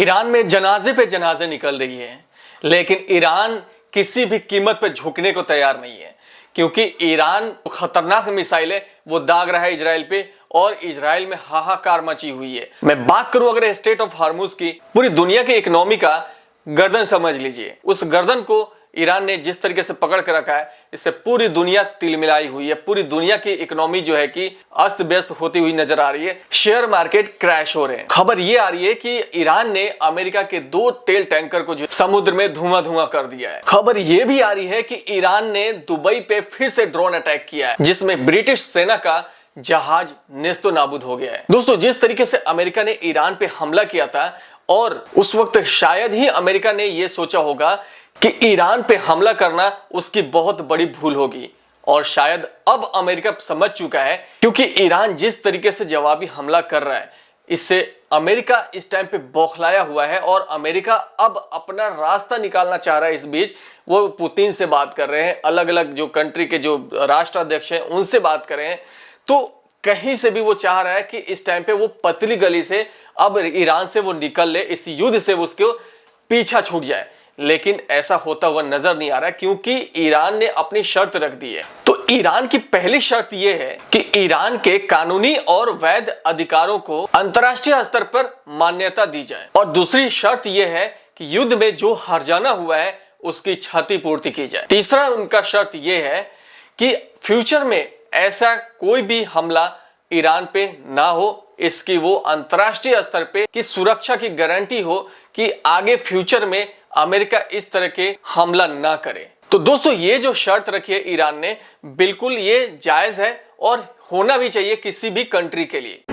Iran में जनाजे पे जनाजे निकल रही है, लेकिन ईरान किसी भी कीमत पे झुकने को तैयार नहीं है, क्योंकि ईरान खतरनाक मिसाइलें वो दाग रहा है इजराइल पे और इजराइल में हाहाकार मची हुई है। मैं बात करूं अगर स्टेट ऑफ हार्मुज की, पूरी दुनिया की इकोनॉमी का गर्दन समझ लीजिए। उस गर्दन को ईरान ने जिस तरीके से पकड़ कर रखा है, इससे पूरी दुनिया तिलमिलाई हुई है। पूरी दुनिया की इकोनॉमी जो है कि अस्त व्यस्त होती हुई नजर आ रही है। शेयर मार्केट क्रैश हो रहे हैं। खबर ये आ रही है कि ईरान ने अमेरिका के 2 तेल टैंकर को जो समुद्र में धुआं धुआं कर दिया है। खबर ये भी आ रही है कि ईरान ने दुबई पे फिर से ड्रोन अटैक किया है, जिसमें ब्रिटिश सेना का जहाज नेस्तो नाबूद हो गया है। दोस्तों, जिस तरीके से अमेरिका ने ईरान पे हमला किया था, और उस वक्त शायद ही अमेरिका ने यह सोचा होगा कि ईरान पे हमला करना उसकी बहुत बड़ी भूल होगी, और शायद अब अमेरिका समझ चुका है, क्योंकि ईरान जिस तरीके से जवाबी हमला कर रहा है, इससे अमेरिका इस टाइम पे बौखलाया हुआ है और अमेरिका अब अपना रास्ता निकालना चाह रहा है। इस बीच वो पुतिन से बात कर रहे हैं, अलग अलग जो कंट्री के जो राष्ट्राध्यक्ष हैं उनसे बात कर रहे हैं। तो कहीं से भी वो चाह रहा है कि इस टाइम पे वो पतली गली से अब ईरान से वो निकल ले, इस युद्ध से वो उसको पीछा छूट जाए। लेकिन ऐसा होता हुआ नजर नहीं आ रहा है, क्योंकि ईरान ने अपनी शर्त रख दी है। तो ईरान की पहली शर्त यह है कि ईरान के कानूनी और वैध अधिकारों को अंतर्राष्ट्रीय स्तर पर मान्यता दी जाए, और दूसरी शर्त यह है कि युद्ध में जो हर्जाना हुआ है उसकी क्षतिपूर्ति की जाए। तीसरा उनका शर्त यह है कि फ्यूचर में ऐसा कोई भी हमला ईरान पे ना हो, इसकी वो अंतर्राष्ट्रीय स्तर पे की सुरक्षा की गारंटी हो कि आगे फ्यूचर में अमेरिका इस तरह के हमला ना करे। तो दोस्तों, ये जो शर्त रखी है ईरान ने, बिल्कुल ये जायज है और होना भी चाहिए किसी भी कंट्री के लिए।